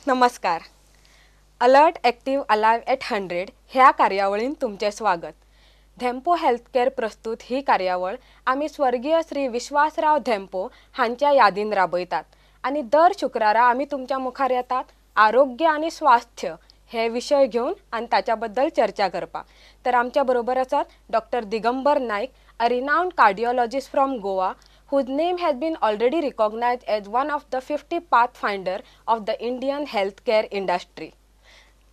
नमस्कार. Alert active alive at 100 ह्या कार्यावळीन तुमचे स्वागत. धेंपो हेल्थकेअर प्रस्तुत ही कार्यावळ आम्ही स्वर्गीय श्री विश्वासराव धेंपो हांच्या यादीन राबयतात आणि दर शुक्रारा आम्ही तुमच्या मुखार येतात आरोग्य आणि स्वास्थ्य हे विषय घेऊन आणि त्याच्याबद्दल चर्चा करपा. तर आमच्या बरोबर आसात doctor Digambar Naik, a renowned cardiologist from Goa, whose name has been already recognized as one of the 50 pathfinder of the Indian healthcare industry.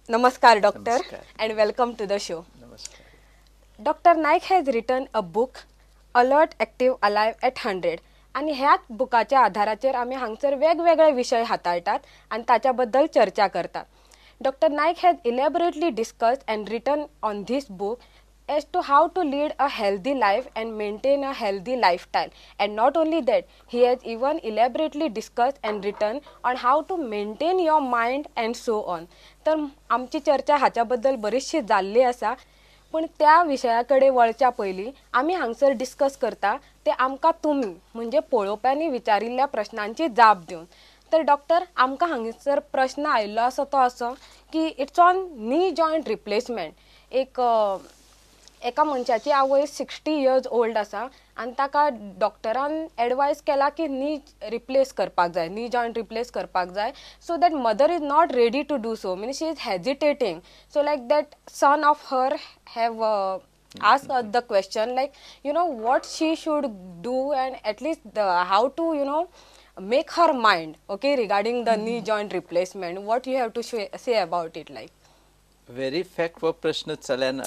Namaskar, doctor, Namaskar. and welcome to the show. Namaskar. Dr. Naik has written a book, Alert, Active, Alive at 100. आणि ह्याच बुकाच्या आधाराचेर आम्ही हांगसर वेगवेगळे विषय हाताळतात आणि त्याच्याबद्दल चर्चा करतात. Dr. Naik has elaborately discussed and written on this book as to how to lead a healthy life and maintain a healthy lifestyle. And not only that, he has even elaborately discussed and written on how to maintain your mind and so on. तर आमची चर्चा हाच्याबद्दल बरीचशी जाल्ली आसा, पण त्या विशयाकडे वळच्या पयलीं आमी हांगसर डिस्कस करता ते आमकां तुमी म्हणजे पळोवप्यांनी विचारिल्ल्या प्रश्नांची जाप दिवन. तर डॉक्टर, आमकां हांगसर प्रश्न आयिल्लो आसा तो असो की it's on knee joint replacement. एका मनशाची आवय 60 years old आसा आणि ताका डॉक्टरान एडवायस केला की नी रिप्लेस करपाक जाय, नी जॉयंट रिप्लेस करपाक जाय, so that mother is not ready to do so, means she is hesitating. So like that son of her have asked us the question like what she should do and at least how to make her mind okay regarding the knee joint replacement. What you have to say about it? like very fact वो प्रश्न चल्यान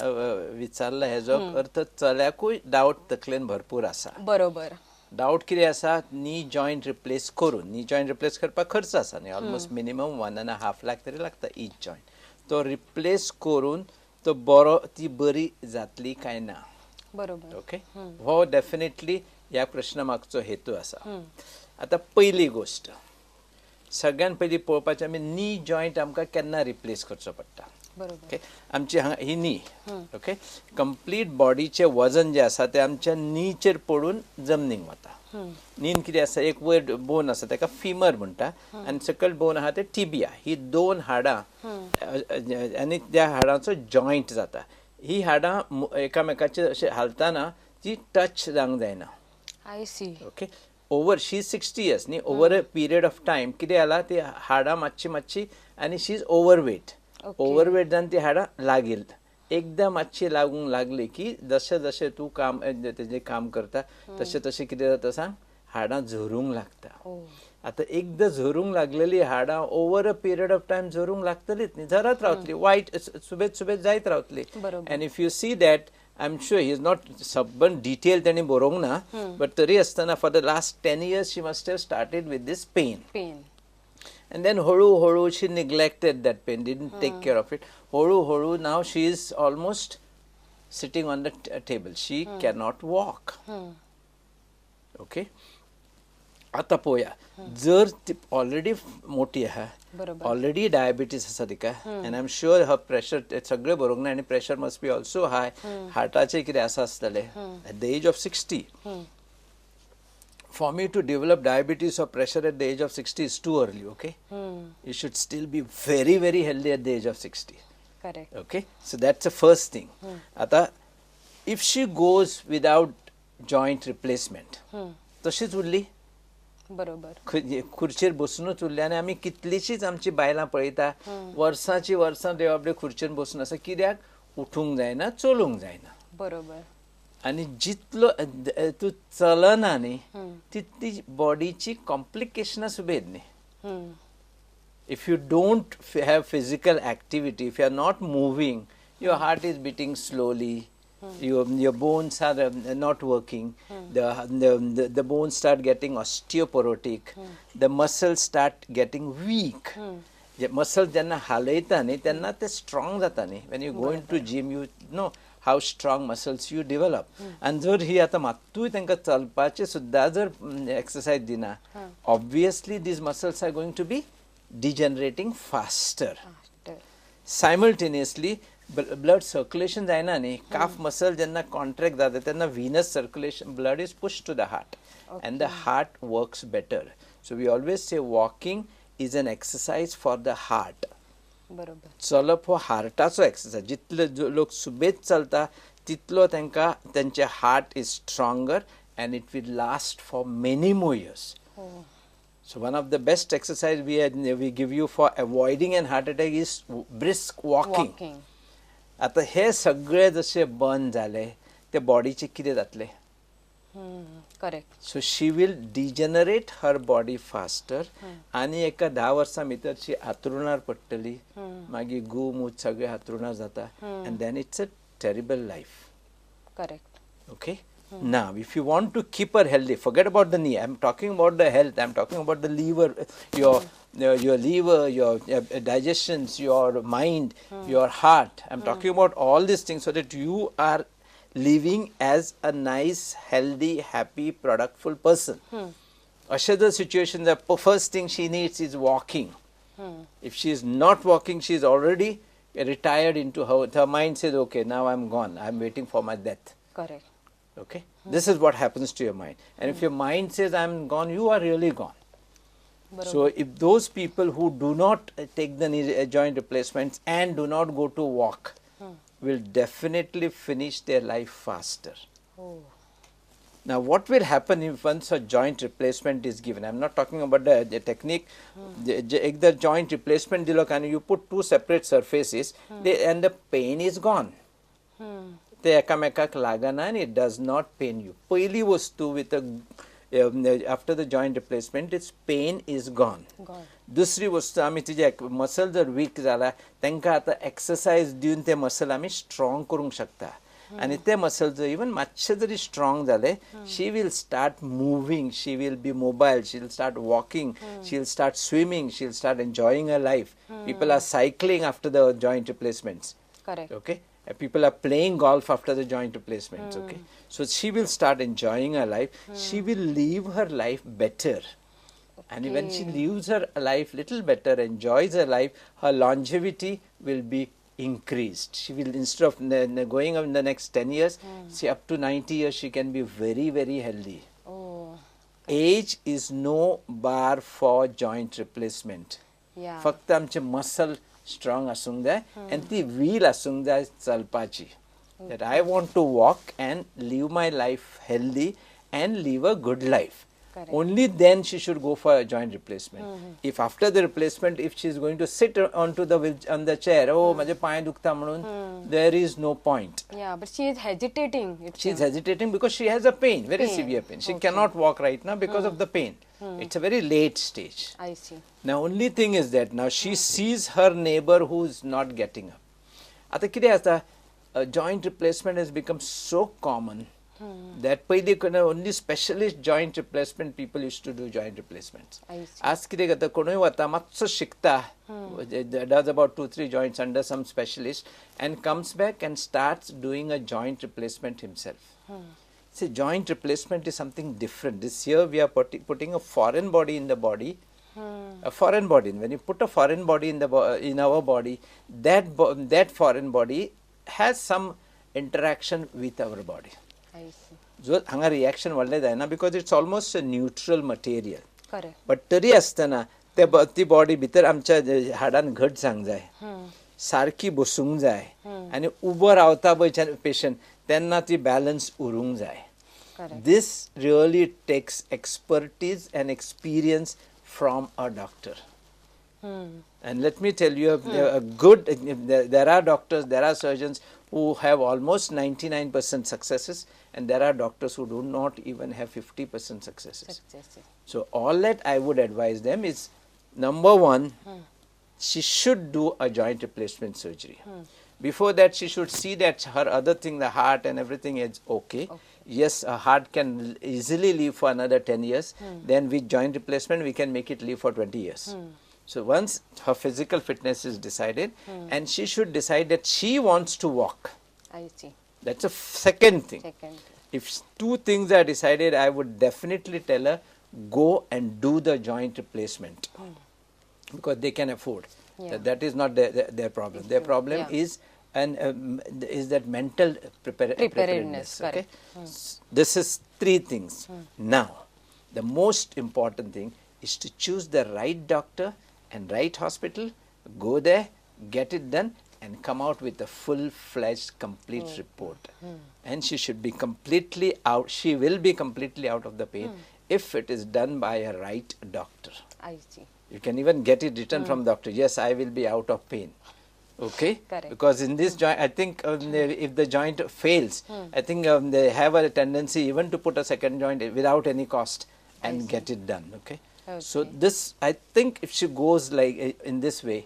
विचारला हेजो अर्थ चल्याकूय doubt तकलेन भरपूर आसा. बरोबर. Doubt कितें आसा, नी जॉयंट रिप्लेस करून, नी जॉयंट रिप्लेस करपाक खर्च आसा न्ही, ऑलमोस्ट मिनिमम 1.5 lakh तरी लागता ईच जॉयंट. तो रिप्लेस करून तो बरो ती बरी जातली काय ना. बरोबर. ओके, हो डेफिनेटली ह्या प्रश्न मागचो हेतू आसा. आता पहिली गोष्ट सगळ्यान पयली पळोवपाचें आमी नी जॉयंट आमकां केन्ना रिप्लेस करचो पडटा. बरोबर. आमची हांगा ही नी ओके कंप्लीट बॉडीचें वजन जें आसा तें आमच्या नीचेर पडून जमनीक वता. नीन कितें आसा, एक वयर बोन आसा ताका फिमर म्हणटा आनी सकयल बोन आहा ते टिबिया. ही दोन हाडां आनी त्या हाडांचो जॉयंट जाता. ही हाडां एकामेकाचेर अशें हालतना ती टच जावंक जायना. आय सी. ओके, ओवर शी 60 years न्ही, over a period of time कितें जाला, ती हाडां मातशी आनी शी इज ओवरवेट. ओवरवेट जावन ती हाडां लागील. एकदां मातशी लागूंक लागली की जशें जशें तूं काम तेजें काम करता तशें तशें कितें जाता सांग, हाडां झरूंक लागता. आतां एकदां झरूंक लागलेली हाडां over a period of time झरूंक लागतलीच न्ही, झरत रावतली, वायट सुबेज जायत रावतली. And if you see that, I am sure he is not सबन डिटेल तेणी बरोवंक ना, बट तरी आसतना for the last 10 years she must have started with this pain. And then holu she neglected that pain, didn't take care of it. Holu now she is almost sitting on the table. She cannot walk. Okay. आता पळोवया, जर ती already मोठी आहा, already diabetes आसा तिका, and I am sure her pressure सगळें बरोवंक ना, आनी pressure must be also high, हार्टाचें कितें आसा आसतलें at the age of 60. For me to develop diabetes or pressure at the age of 60 is too early, okay? You should still be very, very healthy at the age of 60. Correct. Okay? So that's the first thing. Ata, if she goes without joint replacement, तशीच उरली. बरोबर. खुर्चेर बसूनच उरली. आनी आमी कितलीशींच आमची बायलां पळयता, वर्सांची वर्सां देवाबडे खुर्चेर बसून आसा. कित्याक? उठूंक जायना, चलूंक जायना. बरोबर. आणि जितलो तू चलना न्ही तितली बॉडीची कॉम्प्लिकेशनां सुबेज न्ही. If you don't have physical activity, if you are not moving, your heart is beating slowly, your bones are not working, the bones start getting osteoporotic, the muscles start getting weak. Muscle जेन्ना हालयता न्ही तेन्ना ते strong जाता न्ही. when you go into gym you know how strong muscles you develop. and जर ही आता मात्तूय तांकां चलपाचे सुद्दां जर एक्सरसाइज दिना, obviously these muscles are going to be degenerating faster. simultaneously blood circulation जायना न्ही. calf muscle जेन्ना contract जाता तेन्ना venous circulation, blood is pushed to the heart, and the heart works better. So we always say walking is an exercise for the heart. बरोबर. चलप हो हार्टाचो exercise. जितले लोक सुबेज चलता तितलो तांकां तांचे heart is stronger and it will last for many more years. So one of the best exercise we give you for avoiding an heart attack is brisk walking. आता हे सगळे जसे बंद जाले ते बॉडीचे कितें जातले? Correct. So she will degenerate her body faster आणि एका 10 वर्सां भितर शी हातरुणार पडटली, मागीर गू मूत सगळे हातरुणार जाता and then it's a terrible life. Correct. Okay. Now, if you want to keep her healthy, forget about the knee. I'm talking about the health. I'm talking about the liver, your liver, your digestions, your mind, your heart. I'm talking about all these things so that you are living as a nice, healthy, happy, productful person. Asha the situation, the first thing she needs is walking. If she is not walking, she is already retired into her mind says, okay, now I'm gone. I'm waiting for my death. Correct. Okay, this is what happens to your mind. And if your mind says I'm gone, you are really gone. So if those people who do not take the joint replacements and do not go to walk will definitely finish their life faster. Now what will happen if once a joint replacement is given? I'm not talking about the technique. The joint replacement dilo and you put two separate surfaces and the pain is gone. ते एकामेकाक लागना and it does not pain you. पहिली वस्तू with after the joint replacement, its pain is gone. दुसरी वस्तू आमी तिजे muscle जर वीक जाला तांकां आतां एक्सरसाइज दिवन ते मसल आमी स्ट्रॉंग करूंक शकता आनी ते मसल जर इवन मातशे जरी स्ट्रॉंग जाले, she will start moving, she will be mobile, she will start walking, she will start swimming, she will start enjoying her life. People are cycling after the joint replacements. Correct. Okay. People are playing golf after the joint replacements. Okay, so she will start enjoying her life. She will live her life better, and when she lives her life little better, enjoys her life, her longevity will be increased. She will, instead of going in the next 10 years, see up to 90 years, she can be very, very healthy. Age is no bar for joint replacement. फक्त आमचे muscle strong asung जाय and the wheel asung जाय चलपाची. That I want to walk and live my life healthy and live a good life. Correct. Only then she should go for a joint replacement. If after the replacement, if she is going to sit on the chair, oh माझे पाय दुखता म्हणून, there is no point. Yeah, but she is hesitating. She is hesitating because she has a pain, very severe pain. She cannot walk right now because of the pain. It's a very late stage. I see. Now only thing is that now she sees her neighbor who is not getting up. आता कितें आसा, joint replacement has become so common that पयलीं only specialist joint replacement people used to do joint replacements. आज कितें करता, कोणूय वता मातसो शिकता, does about 2-3 joints under some specialist and comes back and starts doing a joint replacement himself. See, joint replacement is something different. This year we are putting a foreign body in the body. A foreign body. When you put a foreign body in our body, that foreign body has some interaction with our body. I see. जो हांगा reaction वाडले जायना because it's almost a neutral material. Correct. But तरी आसतना ती body भितर आमच्या हाडान घट जावंक जाय, सारकी बसूंक जाय आनी उबो रावता पळय पेशंट तेन्ना ती बॅलन्स उरूंक जाय. This really takes expertise and experience from a doctor. And let me tell you, there are doctors, there are surgeons who have almost 99% successes, and there are doctors who do not even have 50% successes. So all that I would advise them is, number one, she should do a joint replacement surgery. Before that, she should see that her other thing, the heart and everything is okay. Yes, a heart can easily live for another 10 years. Then with joint replacement, we can make it live for 20 years. So once her physical fitness is decided, and she should decide that she wants to walk. I see. That's a second thing. If two things are decided, I would definitely tell her, go and do the joint replacement. Because they can afford. That is not their problem. Their problem is that mental preparedness. Okay? This is 3 things. Now, the most important thing is to choose the right doctor and right hospital, go there, get it done, and come out with a full-fledged, complete report. And she should be completely out, she will be completely out of the pain if it is done by a right doctor. I see. You can even get it written from doctor, yes, I will be out of pain. Okay? Correct. Because in this joint, I think if the joint fails, I think they have a tendency even to put a second joint without any cost and get it done. Okay? So this, I think if she goes like in this way,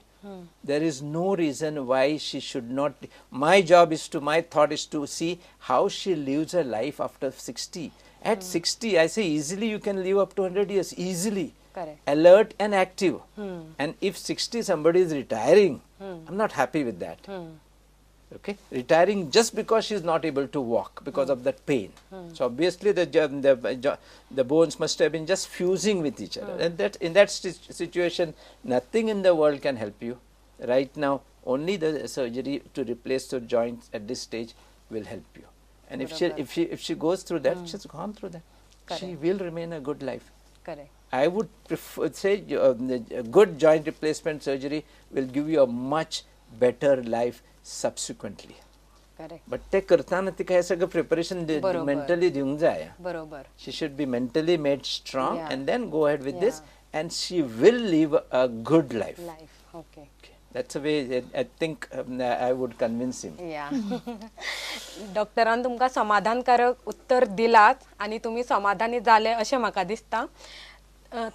there is no reason why she should not. My job is to, my thought is to see how she lives her life after 60. At 60, I say easily you can live up to 100 years, easily. Correct. Alert and active. And if 60 somebody is retiring, I'm not happy with that. Okay, retiring just because she is not able to walk because of that pain. So obviously the bones must have been just fusing with each other, and that in that situation, nothing in the world can help you. Right now, only the surgery to replace the joints at this stage will help you. And if she goes through that, she's gone through that. Correct. She will remain a good life. Correct. I would prefer, say a good joint replacement surgery will give you a much better life subsequently. Correct. But ते करताना ती काय सगळं preparation mentally देऊन जाय. बरोबर. She should be mentally made strong and then go ahead with this, and she will live a good life. Okay. That's the way I think I would convince him. या डॉक्टरान तुमकां समाधानकारक उत्तर दिलात आणि तुम्ही समाधानी जाले अशें म्हाका दिसता.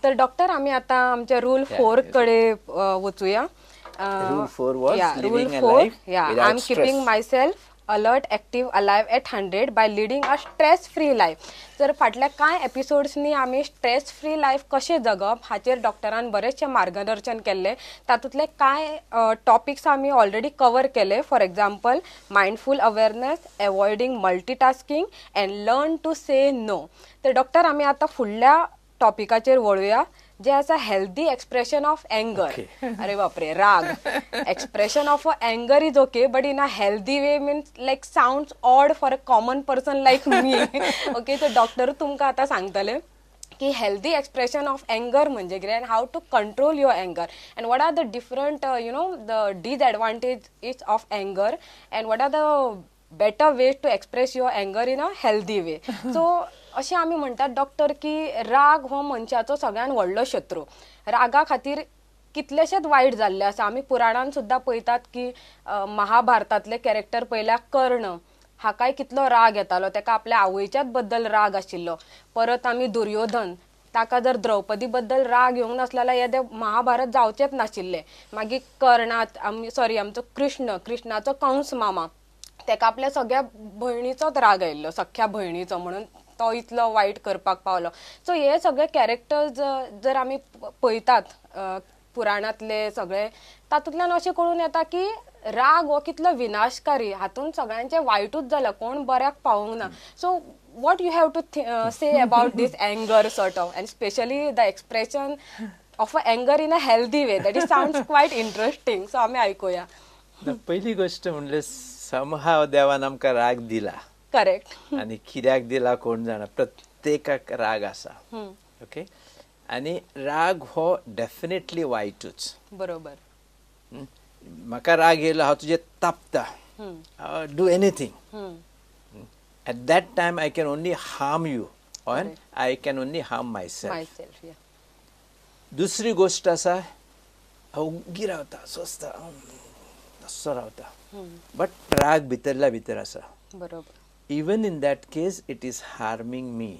तर डॉक्टर आमी आतां आमच्या रूल 4 कडे वचूया. Rule 4 was Rule living a 4, life without I'm stress. keeping myself alert, active, alive at 100 by leading a stress-free life. तर फाटल्या कांय एपिसोड्सनी आमी स्ट्रेस फ्री लायफ कशें जगप हाचेर डॉक्टरान बरेचशें मार्गदर्शन केल्लें. तातूंतले कांय टॉपिक्स आमी ऑलरेडी कवर केले. For example mindful awareness, avoiding multitasking and learn to say no. तर डॉक्टर आमी आतां फुडल्या टॉपिकाचेर वळुया, जे आसा हेल्दी एक्सप्रेशन ऑफ एंगर. अरे बापरे, राग. Expression of anger is okay, but in a healthy way means like sounds odd for a common person like me. Okay, so doctor तुमकां आतां सांगतले की हेल्दी एक्सप्रेशन ऑफ एंगर म्हणजे कितें, and how to control your anger, and what are the different the disadvantage of anger, and what are the better ways to express your anger in a healthy way. So अशें आमी म्हणटात doctor की राग हो मनशाचो सगळ्यान व्हडलो शत्रू. रागा खातीर कितलेशेच वायट जाल्ले आसा. आमी पुराणान सुद्दां पळयतात की महाभारतांतले कॅरेक्टर पळयल्यार कर्ण, हाकाय कितलो राग येतालो, ताका आपल्या आवयच्याच बद्दल राग आशिल्लो. परत आमी दुर्योधन, ताका जर द्रौपदी बद्दल राग येवंक नासलो जाल्यार हे महाभारत जावचेच नाशिल्ले. मागीर कर्णात आमचो कृष्णाचो कंस मामा, ताका आपल्या सगळ्या भयणीचोच राग आयिल्लो, सख्या भयणीचो, म्हणून तो इतलो वायट करपाक पावलो. सो हे सगळे कॅरेक्टर्स जर आमी पळयतात पुराणांतले सगळे, तातूंतल्यान अशें कळून येता की राग हो कितलो विनाशकारी, हातून सगळ्यांचे वायटूच जाला, कोण बऱ्याक पावूंक ना. सो what you have to say about this anger sort of, and especially the expression of a anger in a healthy way, that it sounds quite interesting. So आम्ही ऐकूया. पहिली गोष्ट म्हणजे somehow देवान आमकां राग दिला. करेक्ट. आणि कित्याक दिला कोण जाणा, प्रत्येकाक राग आसा. ओके, आणि राग हो डेफिनेटली वायटूच. बरोबर. म्हाका राग येयलो, हांव तुजेर तापता, do anything. At that time I can only harm you, or I can only harm myself. दुसरी गोष्ट आसा, हांव उग्गी रावता, सोंसता, तसो रावता, बट राग भितरल्या भितर आसा. बरोबर. Even in that case it is harming me.